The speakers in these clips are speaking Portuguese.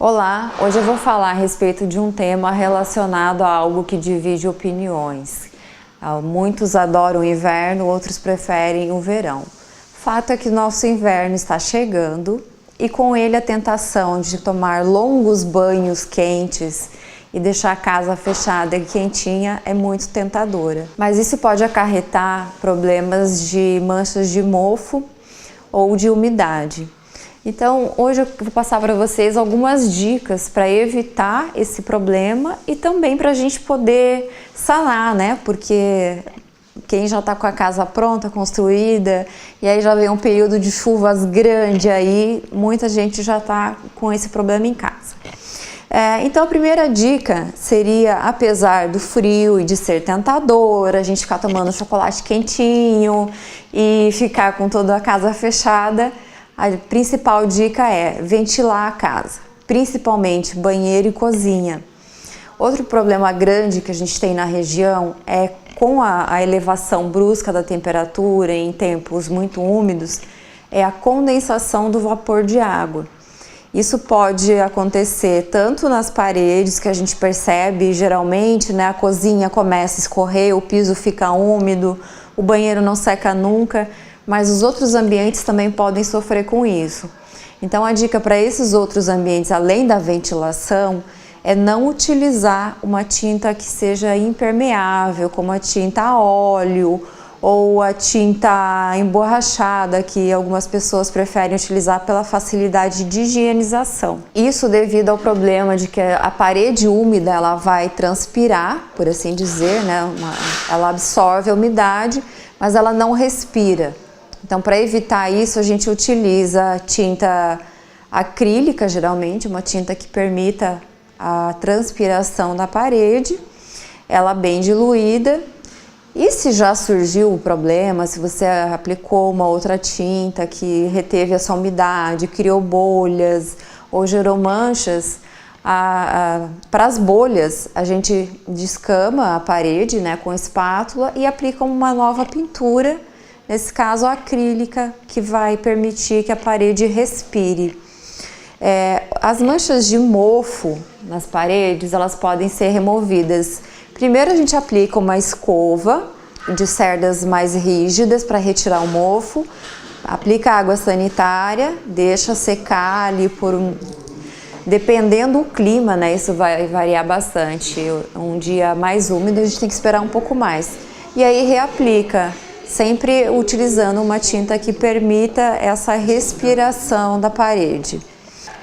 Olá, hoje eu vou falar a respeito de um tema relacionado a algo que divide opiniões. Muitos adoram o inverno, outros preferem o verão. Fato é que nosso inverno está chegando e com ele a tentação de tomar longos banhos quentes e deixar a casa fechada e quentinha é muito tentadora. Mas isso pode acarretar problemas de manchas de mofo ou de umidade. Então, hoje eu vou passar para vocês algumas dicas para evitar esse problema e também para a gente poder sanar, né? Porque quem já está com a casa pronta, construída, e aí já vem um período de chuvas grande aí, muita gente já está com esse problema em casa. Então a primeira dica seria, apesar do frio e de ser tentador, a gente ficar tomando chocolate quentinho e ficar com toda a casa fechada, a principal dica é ventilar a casa, principalmente banheiro e cozinha. Outro problema grande que a gente tem na região é com a elevação brusca da temperatura em tempos muito úmidos, é a condensação do vapor de água. Isso pode acontecer tanto nas paredes, que a gente percebe geralmente, né, a cozinha começa a escorrer, o piso fica úmido, o banheiro não seca nunca, mas os outros ambientes também podem sofrer com isso. Então a dica para esses outros ambientes, além da ventilação, é não utilizar uma tinta que seja impermeável, como a tinta a óleo ou a tinta emborrachada, que algumas pessoas preferem utilizar pela facilidade de higienização. Isso devido ao problema de que a parede úmida ela vai transpirar, por assim dizer, né? Ela absorve a umidade, mas ela não respira. Então, para evitar isso, a gente utiliza tinta acrílica, geralmente, uma tinta que permita a transpiração da parede, ela bem diluída. E se já surgiu o problema, se você aplicou uma outra tinta que reteve essa umidade, criou bolhas ou gerou manchas, para as bolhas a gente descama a parede, né, com espátula e aplica uma nova pintura, nesse caso acrílica, que vai permitir que a parede respire. As manchas de mofo nas paredes, elas podem ser removidas. Primeiro a gente aplica uma escova de cerdas mais rígidas para retirar o mofo, aplica água sanitária, deixa secar ali dependendo do clima, né? Isso vai variar bastante. Um dia mais úmido a gente tem que esperar um pouco mais. E aí reaplica, sempre utilizando uma tinta que permita essa respiração da parede.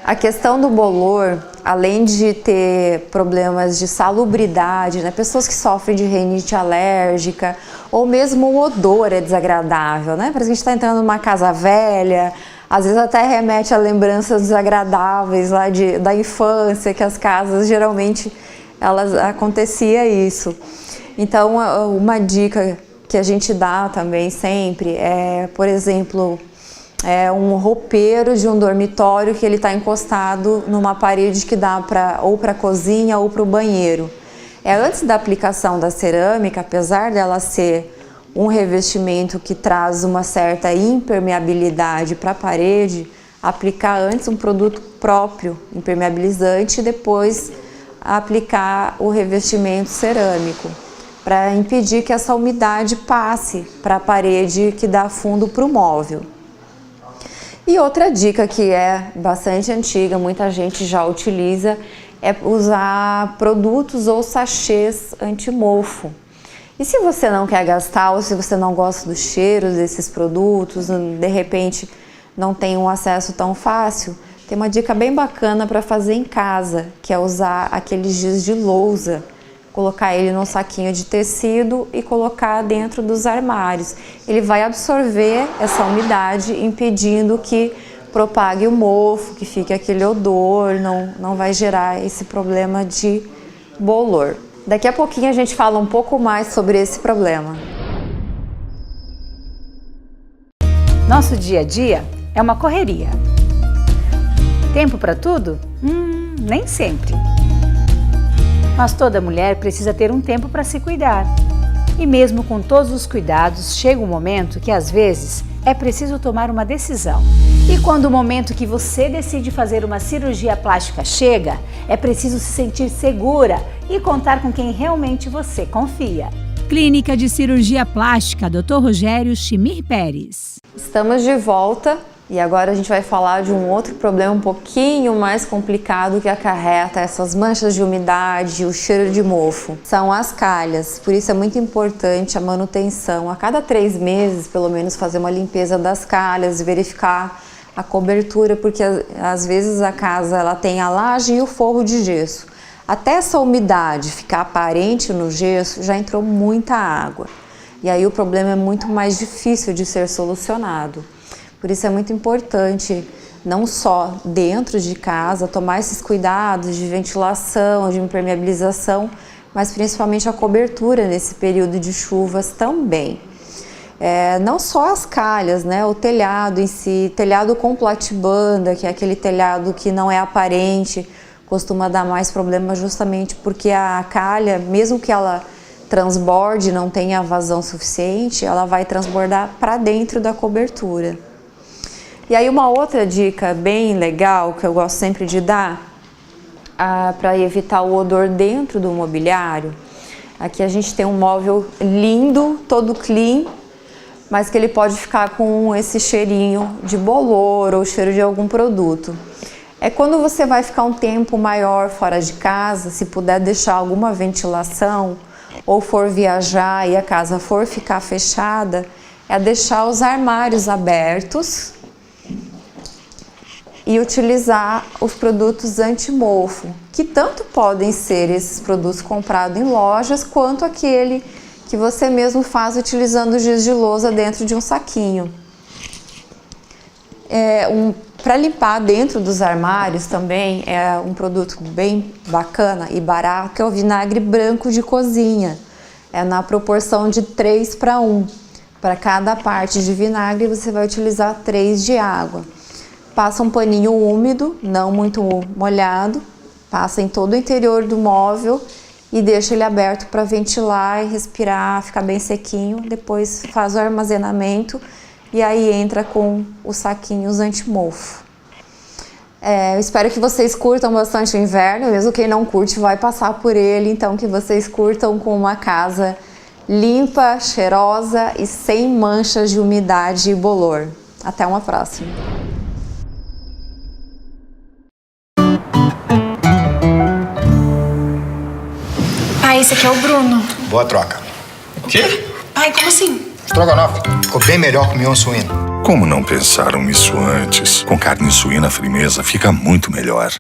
A questão do bolor, além de ter problemas de salubridade, né? Pessoas que sofrem de rinite alérgica, ou mesmo o odor é desagradável, né? Parece que a gente está entrando numa casa velha, às vezes até remete a lembranças desagradáveis lá da infância, que as casas geralmente acontecia isso. Então, uma dica que a gente dá também sempre é, por exemplo, um roupeiro de um dormitório que ele está encostado numa parede que dá ou para a cozinha ou para o banheiro. Antes da aplicação da cerâmica, apesar dela ser um revestimento que traz uma certa impermeabilidade para a parede, aplicar antes um produto próprio impermeabilizante e depois aplicar o revestimento cerâmico, para impedir que essa umidade passe para a parede que dá fundo para o móvel. E outra dica que é bastante antiga, muita gente já utiliza, é usar produtos ou sachês anti-mofo. E se você não quer gastar ou se você não gosta dos cheiros desses produtos, de repente não tem um acesso tão fácil, tem uma dica bem bacana para fazer em casa, que é usar aqueles giz de lousa, colocar ele num saquinho de tecido e colocar dentro dos armários. Ele vai absorver essa umidade, impedindo que propague o mofo, que fique aquele odor, não vai gerar esse problema de bolor. Daqui a pouquinho a gente fala um pouco mais sobre esse problema. Nosso dia a dia é uma correria. Tempo para tudo? Nem sempre. Mas toda mulher precisa ter um tempo para se cuidar. E mesmo com todos os cuidados, chega um momento que às vezes é preciso tomar uma decisão. E quando o momento que você decide fazer uma cirurgia plástica chega, é preciso se sentir segura e contar com quem realmente você confia. Clínica de Cirurgia Plástica, Dr. Rogério Chimir Pérez. Estamos de volta e agora a gente vai falar de um outro problema um pouquinho mais complicado que acarreta essas manchas de umidade e o cheiro de mofo. São as calhas, por isso é muito importante a manutenção. A cada 3 meses, pelo menos, fazer uma limpeza das calhas e verificar a cobertura, porque às vezes a casa ela tem a laje e o forro de gesso. Até essa umidade ficar aparente no gesso, já entrou muita água. E aí o problema é muito mais difícil de ser solucionado. Por isso é muito importante, não só dentro de casa, tomar esses cuidados de ventilação, de impermeabilização, mas principalmente a cobertura nesse período de chuvas também. Não só as calhas, né? O telhado em si, telhado com platibanda, que é aquele telhado que não é aparente, costuma dar mais problema justamente porque a calha, mesmo que ela transborde, não tenha vazão suficiente, ela vai transbordar para dentro da cobertura. E aí uma outra dica bem legal que eu gosto sempre de dar para evitar o odor dentro do mobiliário, aqui a gente tem um móvel lindo, todo clean, mas que ele pode ficar com esse cheirinho de bolor ou cheiro de algum produto. É quando você vai ficar um tempo maior fora de casa, se puder deixar alguma ventilação ou for viajar e a casa for ficar fechada, é deixar os armários abertos e utilizar os produtos anti-mofo, que tanto podem ser esses produtos comprados em lojas, quanto aquele que você mesmo faz utilizando giz de lousa dentro de um saquinho. Para limpar dentro dos armários também é um produto bem bacana e barato, que é o vinagre branco de cozinha. É na proporção de 3:1. Para cada parte de vinagre você vai utilizar 3 de água. Passa um paninho úmido, não muito molhado, passa em todo o interior do móvel e deixa ele aberto para ventilar e respirar, ficar bem sequinho. Depois faz o armazenamento e aí entra com os saquinhos anti-mofo. Eu espero que vocês curtam bastante o inverno, mesmo quem não curte vai passar por ele, então que vocês curtam com uma casa limpa, cheirosa e sem manchas de umidade e bolor. Até uma próxima! Pai, esse aqui é o Bruno. Boa troca. O quê? Pai, como assim? Estrogonofe. Ficou bem melhor que o mignon suíno. Como não pensaram nisso antes? Com carne suína firmeza fica muito melhor.